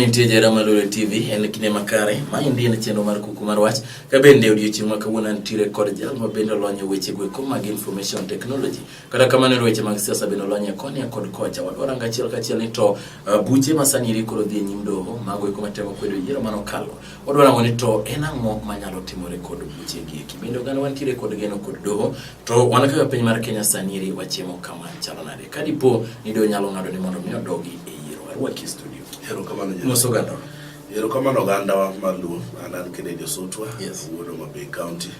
intie jarama Oloo TV en kine makare ma indi en chendo mar Kuku mar Wach ka bende odiochieng' ma kawuono nitire kod jal ma bende olony weche gweko mag information technology kata kamano weche mag siasa bende olony koni kod kocha wadwaro achiel kachiel ni to buche masani rikoro dhi nyim doho mago eko matemo kwedo yiero manokalo wadwaro ni to en ang'o manyalo timore kod buche gi bende oganda wantiere kod geno kod doho to wan kaka piny mar Kenya sani wachiemo kama chalo nade kadipo ni do nyalo ng'ado ni mondo mi odogi Wach studio. Hero kamano Mosoganda. Hero kamano ganda wa malu anan kene Osutwa. Yes. Wuono Mabei County.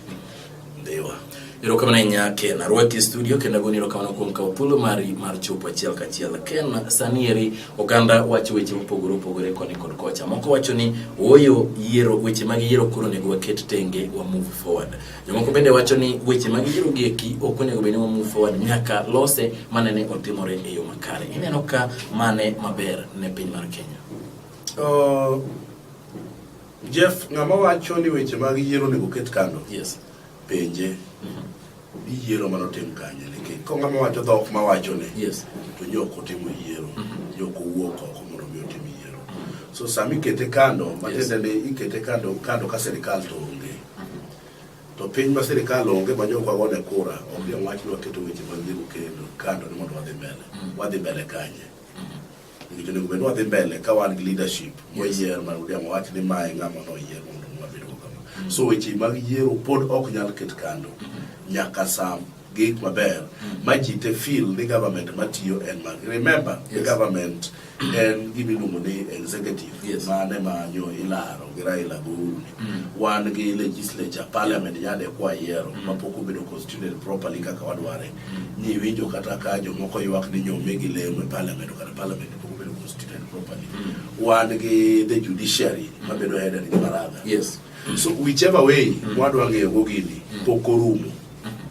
Ndewa. Hero kamano nyake na Wach studio kenda goni hero kamano kuom ka thuolo mar chopo achiel kachiel ken sanieri oganda wacho weche mopogore koni kod kocha moko wacho ni oyo yiero weche mag yiero koro nego waket tenge wa move forward jomoko bende wacho ni weche mag yiero gieki ok onego bende wa move forward nyaka lose manene otimore e yo makare ineno ka mane maber ne piny mar Kenya. Jeff ngama wacho ni weche mag yiero nego ket kando. Yes. Penje yiero manotim kanye nikech ko ngama wacho dhok ma wacho ne yes to joko timo yiero joko wuok oko mondo mi otim yiero so sami kete kando matende ne ikete kando ka serikal to onge to piny ma serikal onge ma joko agone kura onge wach ni waketo weche mag yiero kando ni mondo wadhi mbele kanye nikech ne gubendo wadhi mbele ka wan gi leadership moyier ma udiamo wach ni mae ngama no yiero mondo wabedo kama so weche mag yiero pod ok nyal ket kando nyaka sam gate maber majite feel the government matiyo and remember the government and gibilumo ni executive mane manyo ilaro giraila guru wan gi legislature parliament yade kwa yiero mapoko bedo constituted properly kaka wadware ni winjo kata ka jomoko ywak ni nyome gi lemo parliament kata parliament poko bedo constituted properly wan gi the judiciary mabedo headed gi maraga so whichever way wadwa ng'eyo gogini pokorumo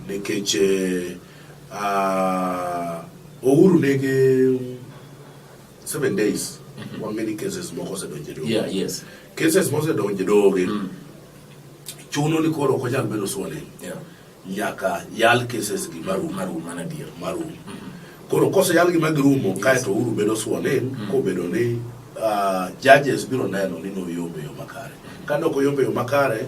nikech ouru nege 7 days one many cases moko se donje do cases moko se donje doge chuno ni koro ko jal bedo suone nyaka yal cases gi maru koro kose yal gi magrumo kae to uru bedo suone ko bedo ni judges biro neno ni no yombe yo makare kando ko yombe yo makare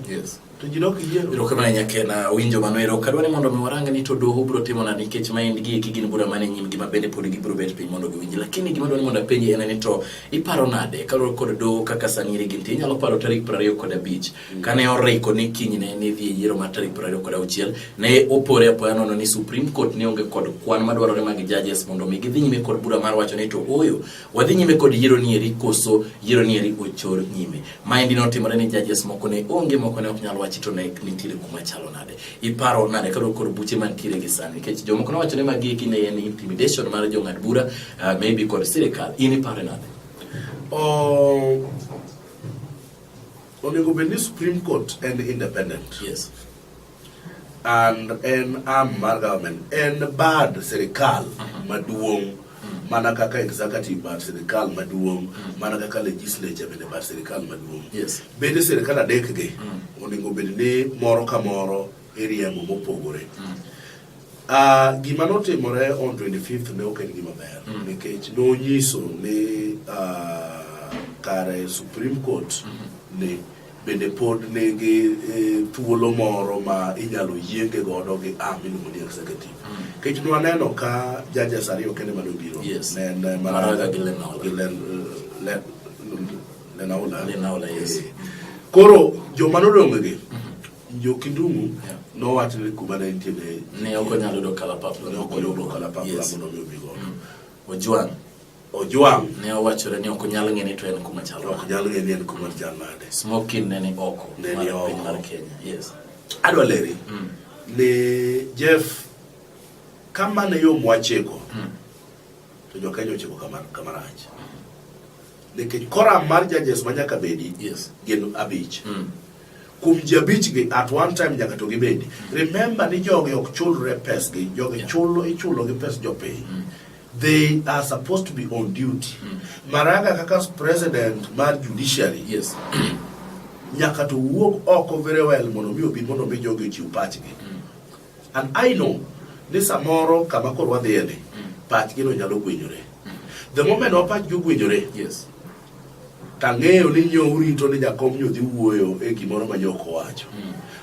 to jidok yiero iro kama nyake na winjo manwero kadwani mondo mi waranga ni to doho bro timo na nikech mind gi gin bura mane nyim gi mabende pod gi bro bet piny mondo giwinji lakini gima dwani mondo penje en ni to iparo nade kaloro kod doho kaka saniri ginti nyalo paro tarik 25 kane oriko ni kinyne ni dhi yiero ma tarik 26 ne opore apoya no ni Supreme Court ne onge kod kwan madwarore mag judges mondo mi gidhi nyime kod bura mar wacho ni to oyo wadhi nyime kod yiero ni eri koso yiero ni eri ochor nyime mind no timore ni judges moko ne onge moko ne ok nyalo chito na nitire kuma chalo nade iparo nade kado kor buche mantire gi sani kech jomoko wacho ne magi kine en intimidation mar jong'ad bura maybe kod sirikal ini pare nade onego beni Supreme Court and independent and arm mar government and bad sirikal maduong mana kaka executive bar serikal maduong mana kaka legislature bende bar serikal maduong bende serikal adek ge onego bende ni moro ka moro area mo mopogore gima notimore on 25th ne ok en gima ber nikech no nyiso ni kare Supreme Court ne bende pod negi thuolo moro ma inyalo yienge godo gi iluongo ni executive kech nwaneno ka judges ariyo kende manobiro ne Maraga gi Lenaula koro joma nodong' gi jo Kidungu nowacho ni kuma ne ntiere ne ok onyalo do kalapapla mondo mi obi godo Ojwang ne owachore ni ok nyal ng'e ni to en kuma chalo ok nyal ng'e ni en kuma chalo nade smoking ne oko mar Kenya adwa leri ni Jeff kama ne yo mwacheko to jo Kenya ocheko kamarach nikech kora mar judges manyaka bedi gin abich kum jabich gi at one time nyaka to gibedi remember ni jogi ok chulre pes gi jogi ichulo gi pes jopiny they are supposed to be on duty Maraga kaka president mar judiciary nyaka to wuok oko very well mondo mi jogi chiw pachgi and I know this samoro kama korwa dhiene pachgi no nyalo gwenyore the moment opach gi gwenyore tang'eyo ni nyo urito ni jakom nyo dhi wuoyo e gimoro ma nyoko wacho.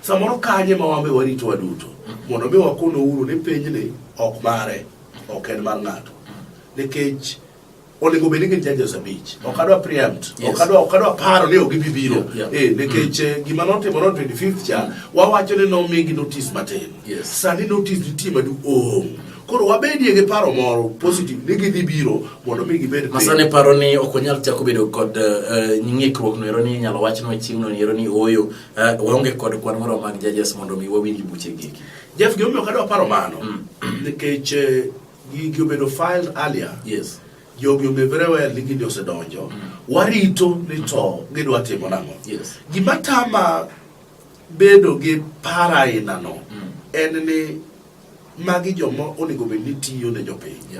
Samoro kanye ma wambe warito waduto mondo mi wakono uru ni pinyni ok mare, ok en mar ng'ato. Nikech onego bed ni gin judges abich. Ok adwa preempt, ok adwa paro ni ok gibiro. Nikech gima notimore 25th cha wawacho ni nomigi notice matin. Sani notice nitie maduong'. Koro wabedie gi paro moro positive ni gidhi biro mondo mi gibed masane paro ni ok onyal chako bedo kod ng'ikruok no ero ni nyalo wach no chieng' no ero ni oyo waonge kod kwan moro mag judges mondo mi wawinj buche gigi. Jeff gimomiyo kadwa paro mano nikech gigi obedo filed earlier. Jogi onge very well ni gini osedonjo. Warito ni to gidwa timo nang'o. Gima tama bedo gi para inano en ni magi jomo onego bed ni tiyo ne jopiny.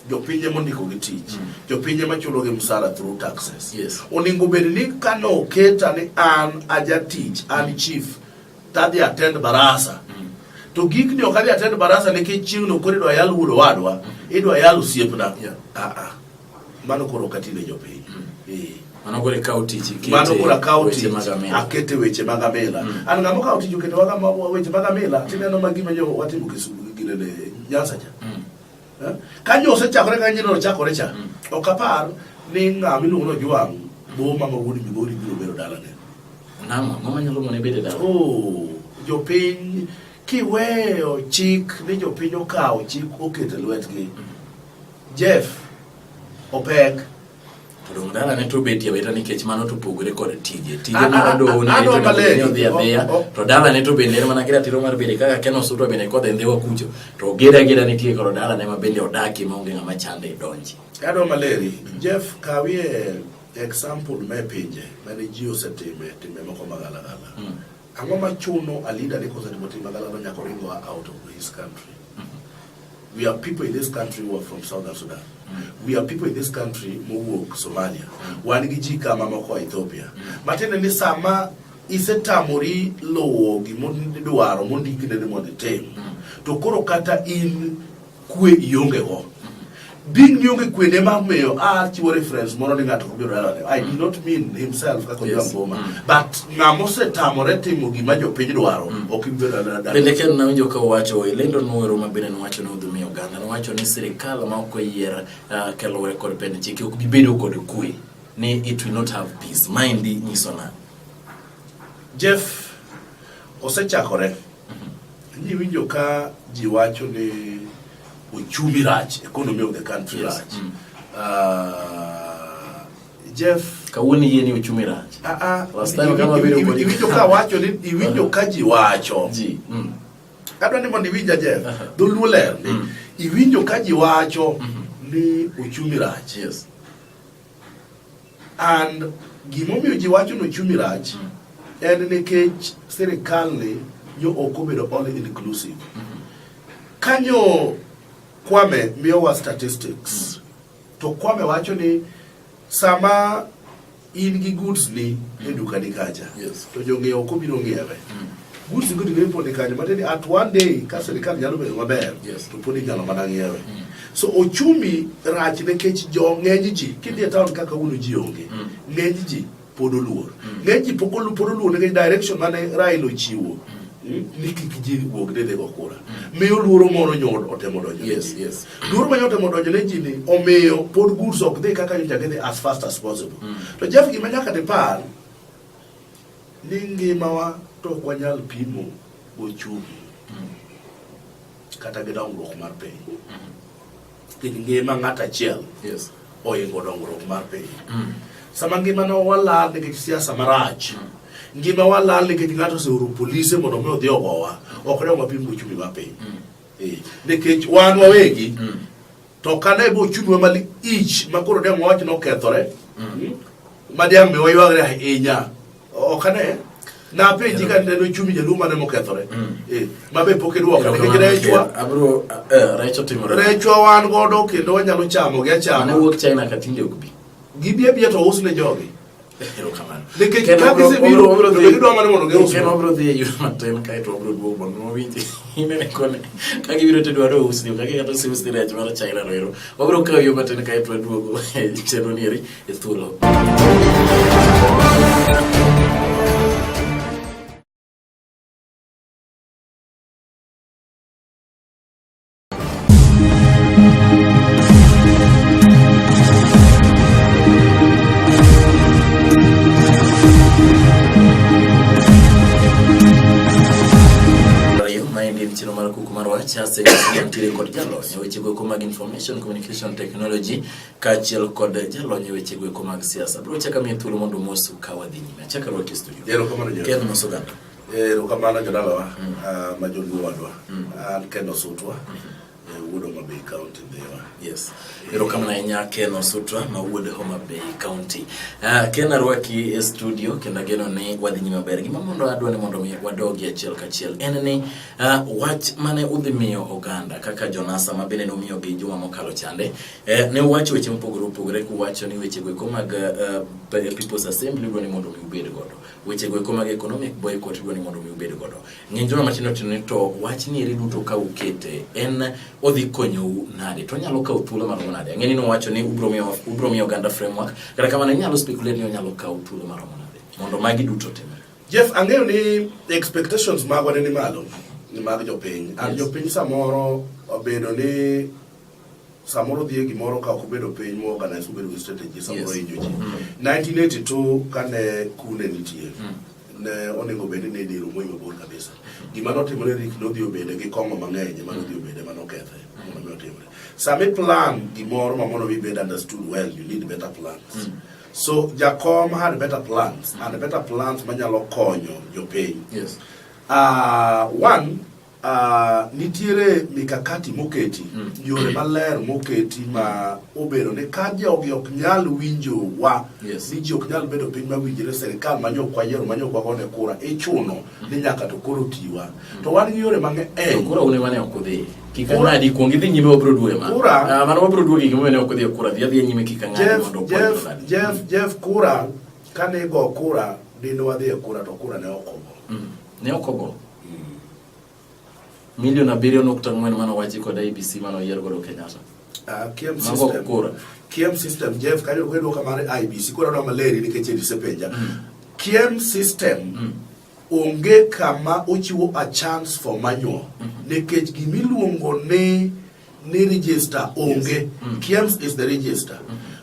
Jopinye mondiko gi tich. Jopinye machulo gi msara through taxes. Onego bed ni kano keta ni an ajatich, an chief, tadhi attend barasa. To gik ni okadhi attend barasa nikech chieng' no koro idwa yal wuodo wadwa, idwa yal osiepna. Mano koro katine jopiny. Mano koro kawo tich akete weche mag amila. An ng'amo kawo tich okete weche mag amila tineno magima jo watimo kisugu ginene Nyanza cha. Kanyo osechakore kanyino ochakore cha. Ok apar ni ng'ama iluongo ni Juang' boma ma wuod Migori biro bedo dalane. Mama nyalo mone bede dala. Jopiny kiweyo chik ni jopiny okawo chik okete lwetgi. Jeff opek to dala ne to betie beta nikech mano to pogore kod tije mar doho ni to dala ne to bende mana kira tiro mar bede kaka Ken Osutwa bende kod ndhewa kucho to geda nitie kod dala ne ma bende odaki maonge ng'ama chande donji. Adwa maleri Jeff kawie example me pinje mane ji osetime time moko magalagala. Ang'o machuno a leader ni kosetimo time magalagala nyaka ringo out of his country. We have people in this country who are from Southern Sudan. We have people in this country who work Somalia. Wanigi kama moko Ethiopia. Matene ni sama isetamori lowo gimondi dwaro mondi kidene mondi tem. To koro kata in kwe ionge go. Being yonge kwe ne mameyo chiwo reference moro ni ng'ato kubiro dalane. I do not mean himself kako Boma. But ng'amose tamore timo gima jopiny dwaro ok ibiro dalane. Bende Ken na winjo ka wacho lendo nuero mabende nwacho no dhumi oganda nwacho ni sirikal ma ok oyier kelo record pende chike ok bibedo kod kwe ni it will not have peace. Mind nyiso na Jeff osechakore. Ni winjo ka ji wacho ni uchumi rach, economy of the country rach. Jeff kawuni yeni uchumi rach. Last time kama vile iwinjo ka wacho ni iwinjo ka ji wacho. Kadwa ni mondo iwinja Jeff. Dholuo ler ni iwinjo ka ji wacho ni uchumi rach. And gimomiyo ji wacho ni uchumi rach en nikech sirikal ni yo okobedo all inclusive. Kanyo Kwame miyowa statistics. To Kwame wacho ni sama in gi goods ni e duka ni kacha. To jong'iewo kobiro ng'iewe. Goods go to podi kacha. Mateni at one day ka sirikal nyalo bedo maber. To podi nyalo mana ng'iewe. So ochumi rach nikech ng'eny ji kidhi e town kaka uno ji onge. Ng'eny ji pod oluor. Ng'eny ji pod oluor nikech direction mane Raila ochiwo. Niki kiji wuok dede go kura. Miyo luoro moro nyod otemo donjo. Luoro ma nyod otemo donjo ne ji ni omiyo pod goods ok dhi kaka nyocha gidhi as fast as possible. To Jeff gima nyaka dipar ni ngimawa to ok wanyal pimo gochumi kata gi dongruok mar piny. Ngima ng'ato achiel oingo dongruok mar piny. Sama ngima no walal nikech siasa marach. Ngima walal nikech ng'ato oseoro polise mondo mi odhi ogowa. Ok ne wapim gochumi mar piny. Nikech wan wawegi to kane bo chumi mali ich makoro ne wach no kethore. Madiang me waywagre ahinya. Ok ne na penji ka neno chumi jaluma ne mokethore. Mabe poke duoka nikech rechwa abro recho timore. Rechwa wan godo kendo wanyalo chamo gi achamo. Ne wuok China ka tinde ok bi. Gibia to usne jogi. Ero kamano. Nikech kaka sebiro to gidwa mana mondo gius. Ken obro dhi yuro matin kae to obro duogo mondo mowinji. Inene kone. Ka gibiro to dwaro usni, ka kata si usni rech mar China no ero. Obro kawo yo matin kae to duogo cheno nieri e thuolo. Kuku mar Wach ase ntiere kod jalony e weche go mag information communication technology kaachiel kod jalony e weche go mag siasa. Bro chaka mi thuolo mondo mosu ka wadhi nyime. Chaka ro ke studio. Ero kamano jo. Ken mosoganda. Ero kamano jodalawa ma joluwadwa. An Ken Osutwa. Wuod Homa Bay County there. Yes. Ero kamano ahinya Ken Osutwa ma wuod Homa Bay County. Ken arwaki e studio kendo geno ni wadhi nyime maber. Gima mondo adwa ni mondo mi wadogi achiel kachiel en ni wach mane udhi miyo oganda kaka Jonasa ma bende nomiyo gi juma mokalo chande. Ne wacho weche mopogore kuwacho ni weche go mag People's Assembly dwani mondo mi ubed godo. Weche go mag economic boycott dwani mondo mi ubed godo. Ng'injo machino to wach ni eri duto ka ukete en odhi konyo nade to nyalo kawo thuolo maromo nade. Ng'eni no wacho ni ubro miyo oganda framework kata kamano nyalo speculate ni nyalo kawo thuolo maromo nade mondo magi duto timre. Jeff, ang'eyo ni expectations magwa ni malo ni mag jopiny. An jopiny samoro obedo ni samoro dhie gimoro ka ok obedo piny mo organize obedo gi strategy samoro injo ji. 1982 kane kune nitie ne onego bende ne diro moyo bor kabisa. Gima notimore rik nodhi obede gi kongo mang'eny ma nodhi obede ma nokethe mondo otimre. Same plan gimoro ma mondo we be understood well, you need better plans. So Jacom had better plans and better plans manyalo konyo jopiny. Yes. One nitiere mikakati moketi yore maler moketi ma obedo ne ka jogi ok nyal winjo wa ni ji ok nyal bedo piny mawinjore serikal manyo kwayiero manyo kwagone kura ichuno ni nyaka to koro tiwa to wan gi yore mang'eny kura une mane ok odhi kika ng'adi kuongi dhi nyime obro duwe ma kura mano obro duwe gik mane ok odhi kura dhi nyime kika ng'adi mondo Jeff kura kane go kura dino wadhi e kura to kura ne okogo ne okogo million 7.4 mano wachi kod IBC mano yier godo Kenyatta. Kiem system Jeff kanyo kwedo kamare IBC kora no maleri nikech disepenja. Kiem system onge kama ochiwo a chance for manual nikech gimiluongo ni register onge. Kiem is the register.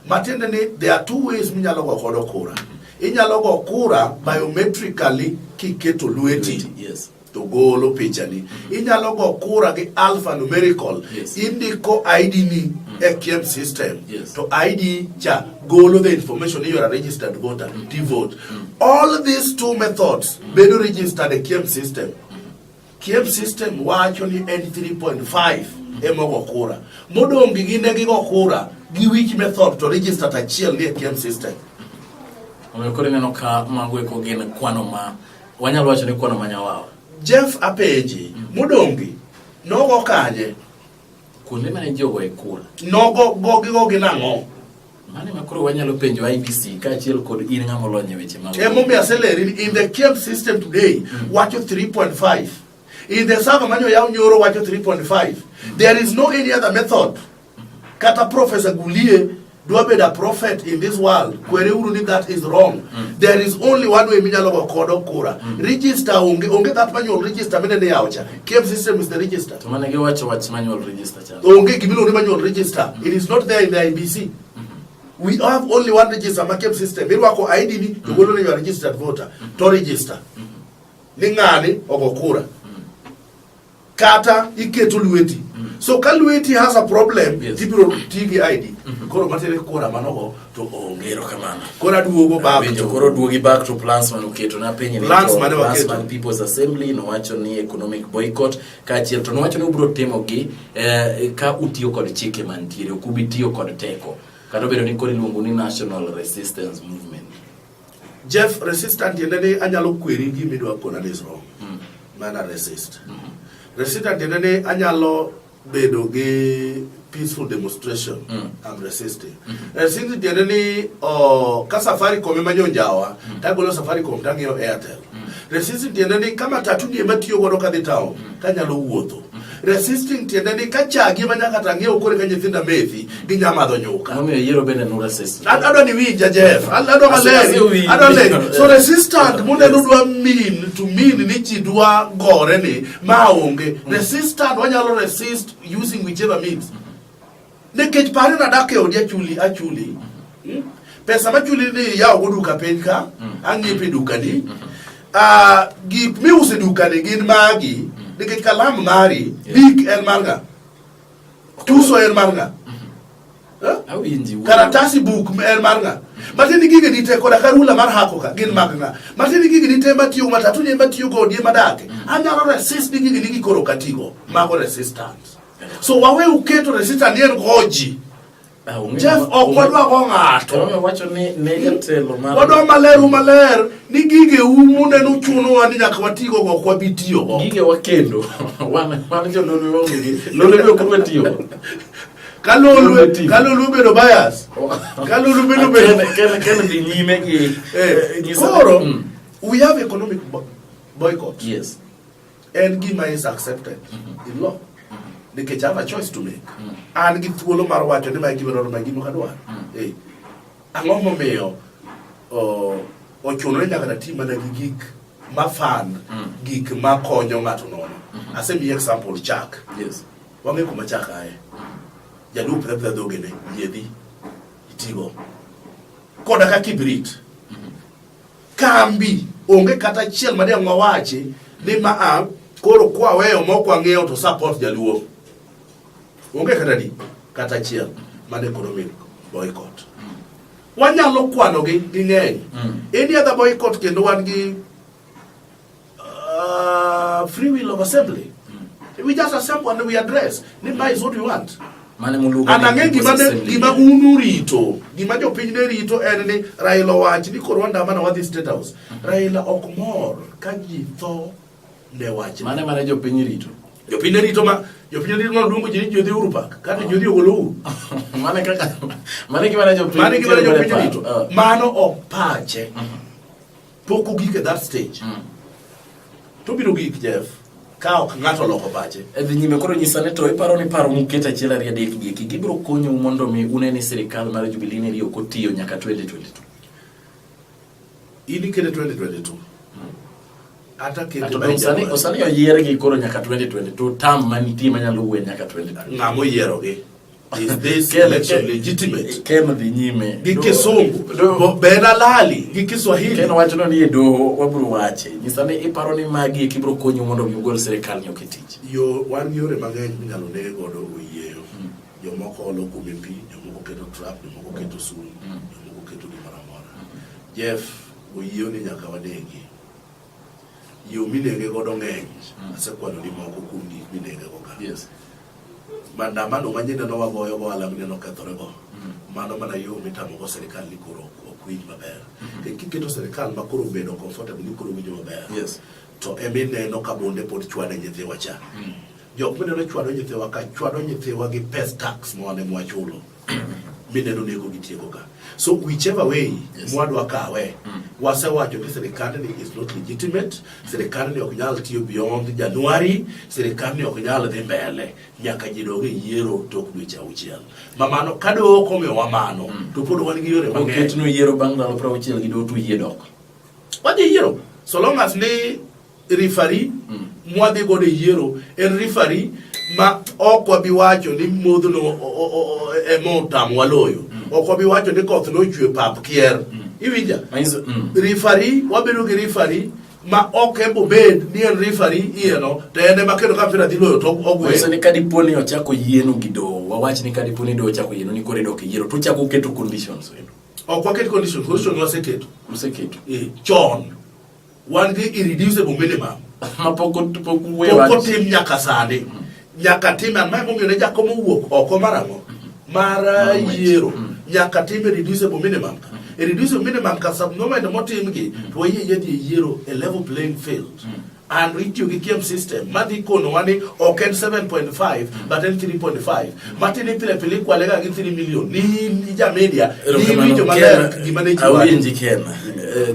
Matende ni there are two ways minyalo go kodo kura. Inyalo go kura biometrically kiketo lweti. Yes. To golo pichani. Inyalo go kura gi alphanumerical. Indiko ID ni a Kiem system. To ID cha golo the information you are a registered voter to vote. All these two methods bedo registered a Kiem system. Kiem system wacho ni N3.5 emo go kura. Modongi gine gi go kura gi which method to register achiel ni a Kiem system. Omekore neno ka magwe ko gene kwano ma wanyalo wacho ni kwano manyawawa. Jeff apeji mudongi nogo kanye kuonde mane jogo e kura nogo gogigo ginang'o mane makoro wanyalo penjo IBC kaachiel kod in ng'ama olony e weche mag mi aseleri in the Kiem system today wacho 3.5 in the server manyo yaw nyoro wacho 3.5 there is no any other method kata Professor Gulie do be the prophet in this world kwere uru ni that is wrong. There is only one way minyalo go kodo kura. Register onge that manual register mene ne yaocha. Kiem system is the register. To manege watch manual register cha. Onge gimilo ni manual register. It is not there in the IBC. We have only one register ma Kiem system. Irwako ID ni to golo ni you are registered voter to register. Ni ng'ani ogo kura. Kata iketo lweti. So Kalweti has a problem, people tigi ID. Koro matere kora manogo to ongero kamana. Kora duogo back to koro duogi back to plans manuketo na penye plans man People's Assembly no wacho ni economic boycott kaachiel to no wacho ni ubro timo gi ka utiyo kod chike mantiere okubi tiyo kod teko. Kata bedo ni kodi luongo ni National Resistance Movement. Jeff resistant yendene anyalo kweri gimidwa kona is wrong. Mana resist. Resistant yendene anyalo bedo gi peaceful demonstration. I'm resisting. Resisting tiendeni ka Safaricom ema jonjawa, tagolo Safaricom tang'iyo Airtel. Resisting tiendeni kama tatu ni ema tiyo godo kadhi town, tanyalo wuotho. Resisting tiendeni ka chagi manyaka tang'iyo kore ka nyithinda methi gi nyamadho nyuka. Mami yiero bende no resist. Ado ni winja Jeff. Ado maleri. Ado le. So resistant munde dwa mean to mean ni ji dwa gore ni maonge. Resistant wanyalo resist using whichever means. Nekech pare na dake odi achuli. Pesa ma chuli ni ya oduka penka, angipe duka ni. Gik mi use duka ni gin magi, nekech kalam mari, big en marga. Tuso en marga. Karatasi book en marga. Matini gige dite koda karula mar hako ka gin magna. Matini gige dite matiyo matatu ni matiyo go die madake. Anyalo resist gige nigi koro katigo. Mago resistance. So wawe uketo resistance yen goji. Jeff okwadwa go ngato. Wacho ni negatelo mar. Wadwa maler ni gige munde no chuno wani nyaka watigo go kwa bitiyo go. Gige wakendo. Wana jo lolo wongi. Lolo ko matiyo. Kalulu bedo bias. Kalulu bedo Can the nyime Koro, we have economic boycott. Yes. And Gima is accepted in law. They can have a choice to make. And give to all my water, they might give it on my Gimakadwa. Hey, Angomo Mayo or Chonrena and a team and a geek, my fan, geek, my conyo matono. I send me example, Jack. Yes. One make my Jack. Yalu prepare dogene, yedi, itigo. Koda ka kibrit. Kambi, onge kata chiel made ngwawache, ni maa, koro kwa weyo moko angeo to support jaluo. Onge kata chiel made economic boycott. Wanyalo kwano gi ng'eny. Any other boycott kendo wan gi free will of assembly. We just assemble and we address. Nimba is what we want. Anange gima unu rito, gima jo piny ne rito en ni Raila wach ni koro andamana wadhi State House. Raila ok mor ka ji tho ne wach. Mane jo piny rito. Jo piny rito no luongo ji jodhi uru pak, kata jodhi Oloo. Mane gima jo piny rito. Mano ok pache. Pok ogik at that stage. To biro gik Jeff. Kao ngato loko pache. Edhi nyime koro nyisane to iparo ni paro muketa achiel ariyo adek giki gibiro konyo mondo mi uneni sirikal mar Jubilee ne riyo kotiyo nyaka 2022. Ini kede 2022. Ata kede osani oyier gi koro nyaka 2022 tam manitie manyalo uwe nyaka 2022. Ngamo yiero gi. Is this election legitimate? Keno dhi nyime. Gike songo. Bena lali. Gike Swahili. Keno wacho no ni doho waburu wache. Nyisane iparo ni magi kibiro konyo mondo mi ugol sirikal nyoke tich. Yo wan yore mang'eny minyalo nego godo oyieyo. Jomoko olo kume pi, jomoko keto trap, jomoko keto sum, jomoko keto gimoro amora. Jeff, oyieyo ni nyaka wadegi. Yo minege godo ng'eny. Asekwano ni moko kuom gik minege goga. Yes. Mandamano manyine no wagoyo go alam ne no kethorego. Mano mana yo mitamo go serikal ni koro okwinj maber. Kiketo serikal makoro bedo comfortable ni koro winjo maber. Yes. To emine no kabonde pod chwade nyithiwa cha. Jok mene no chwado nyithiwa ka chwado nyithiwa gi pes tax mwane mwachulo. Mine no nego gitieko ka. So whichever way mwadwa kawe, wasewacho ni serikal ni is not legitimate, serikal ni ok nyal tiyo beyond January, serikal ni ok nyal dhi mbele nyaka jidoge yiero tok dweche auchiel. Mamano kado kome wa mano to pod wan gi yore mang'eny. Oket no yiero bang' ndalo 60 gi do tu yie dok. Wadhi yiero so long as ni referee mwadhi gode yiero en referee ma ok wabi wacho ni modhno emotam waloyo. Ok wabi wacho ni koth no chwe pap kier. Iwinja? Referee wabedo gi referee ma ok embo bed ni en referee ieno to ene makendo ka mpira dhi loyo to ogwe. So ni kadiponi ochako yieno gi do, wawach ni kadiponi do ochako yieno ni kore dok yiero to chako keto conditions wendo. Ok waket conditions waseketo. Museketo. Chon wan gi irreducible minimum. Mapoko tim nyaka sande. Nyaka tim an mai momiyo ne jakomo wuok oko marango. Mara yiero. Nyaka tim reducible minimum. Reducible minimum ka subnormal motim gi to yedhi yiero a level playing field. and itiyo gi kiem system madhi kono wani ok en 7.5 but en 3.5 matini pile kwale ga gi 3 million ni ja media ni video maler gimane awinji ken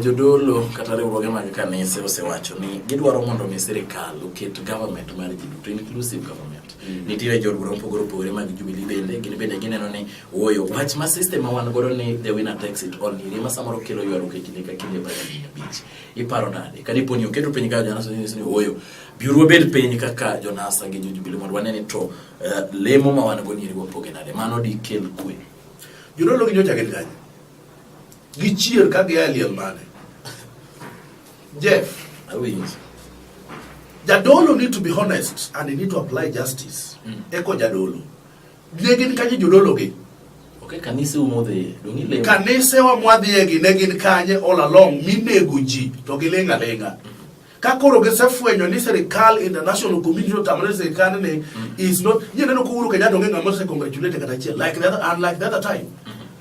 jodolo kata riwruoge mag kanise osewacho ni gidwaro mondo mi sirikal oket government mar to inclusive government nitiere jodolo pogore mag Jubilee bende gineno ni oyo wach ma system wan godo ni the winner takes it all ni ma samoro kelo ywaruok kinde ka kinde bang' abich iparo nade kadipo ni oketo piny ka Jonasa ni oyo biuru bed piny kaka Jonasa gi Jubilee mondo waneni to lemo ma wan go ni riwo poge nade mano di kel kwe jodolo gi nyocha gin gichier ka gi aliel mane Jeff awinji jadolo need to be honest and he need to apply justice eko jadolo negin kanye jodolo gi okay kanise umodhe dongi lemo kanise wa mwadhie gi negin kanye all along minego ji to gilenga ka koro gisefwenyo ni serikal international community tamale serikal ne is not yeneno ko uru kenya donge ngamo se congratulate kata chiel like the other, unlike the other time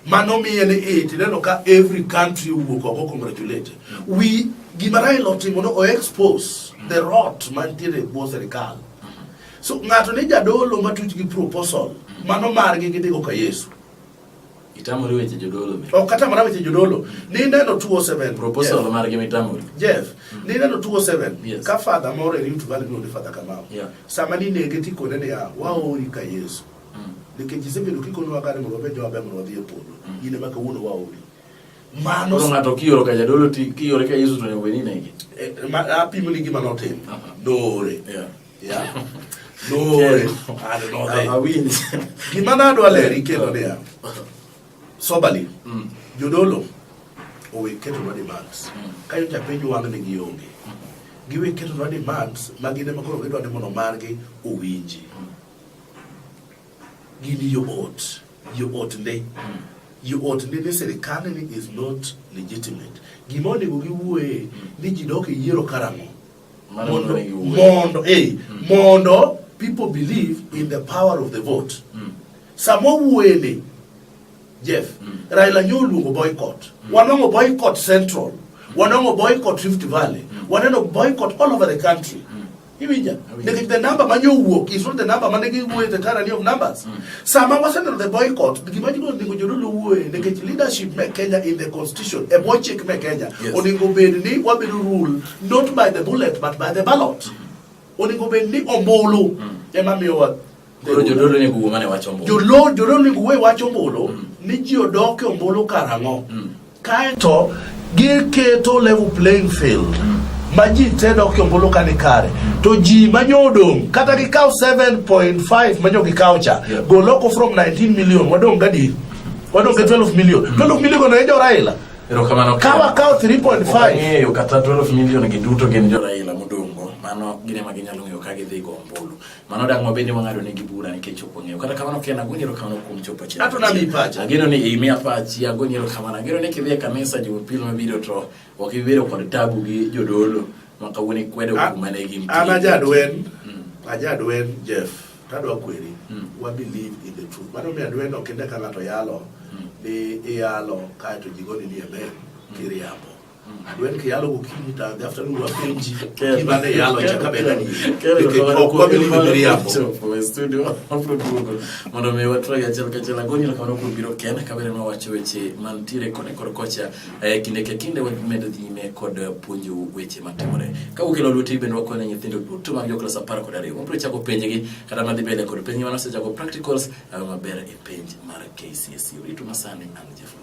mano mi ene neno ka every country wuok go congratulate we gimarai lotimo no expose the rot mantiere bo serikal so ngato ne jadolo matuch gi proposal mano margi gidigo ka Yesu itamori weche jodolo o kata mara weche jodolo ni neno 207 proposal margi mitamori Jeff ni neno 207 ka father more ni mtu vale no father kamao sama ni negeti ko ne ya waori ka Yesu nikech isebedo kikono wakare mondo bejo abe mondo wadhi e polo ine maka wuono waori mano ngato kioro ka jadolo kiore ka Yesu to ne weni negi apimo ni gima notim dore dore awinji gima nado aleri kendo ne sobali jodolo owe keto no demands kayo japenjo wan ne gionge giwe keto no demands magine makoro gidwa ni mondo margi owinji gini yo ot ne serikal ni is not legitimate gimone go giwuoe ni ji dok yiero karamo mondo people believe in the power of the vote samo wuene Jeff Raila nyoluongo boycott wanongo boycott Central wanongo boycott Rift Valley wanongo boycott all over the country Imija. The number man you work is not the number man you the tyranny of numbers. Some was the boycott. The leadership make Kenya in the constitution. A boy check make Kenya. Oningo Beni what be the rule not by the bullet but by the ballot. Oningo Beni ombolo. Emamio jodolo ni guwe mane wachombolo. Jodolo ni guwe wachombolo. Ni jiodoke ombolo karango. Kaito giketo level playing field. Maji tena okiombolo kani kare to ji manyodong kata kikao 7.5 manyo kikao cha goloko from 19 million wadong gadi wadong 12 million 12 million na ejo Raila kawa kao 3.5 yo kata 12 million giduto gen jo Raila mudongo mano gine maginyalo ngiyo kage dhi go ombolo mano dango bende wangado ne gibura nikech opongeyo kata kamano kena gonyero kamano kum chopo chini ato na mipacha ageno ni imia pachi agonyero kamano ageno ne kidhi kanisa Jumapili mabiro to wakibiro kod tabu gi jodolo makawuni kwedo kumane gi mti ajadwen Jeff tadwa kweri we believe in the truth mano mi adwen okende ka ngato yalo ni yalo ka to jigoni ni amen kiriapo adwen ki yalo ukini ta after we wapenji kibane yalo chakabela ni kwa believe for studio afro Google mondo me watra ya chelka gonyero kamano kubiro kena kabere no wacho weche mantire kone korkocha kinde wamedo dhime kod puonjo weche matimore ka ukelo luti bendo wakone nyithindo duto mag jokla sapar kod ariyo mpro chako penjegi kata madhi bele kod penji manose chako practicals maber e penj mar KCSE uritu masane an Jeff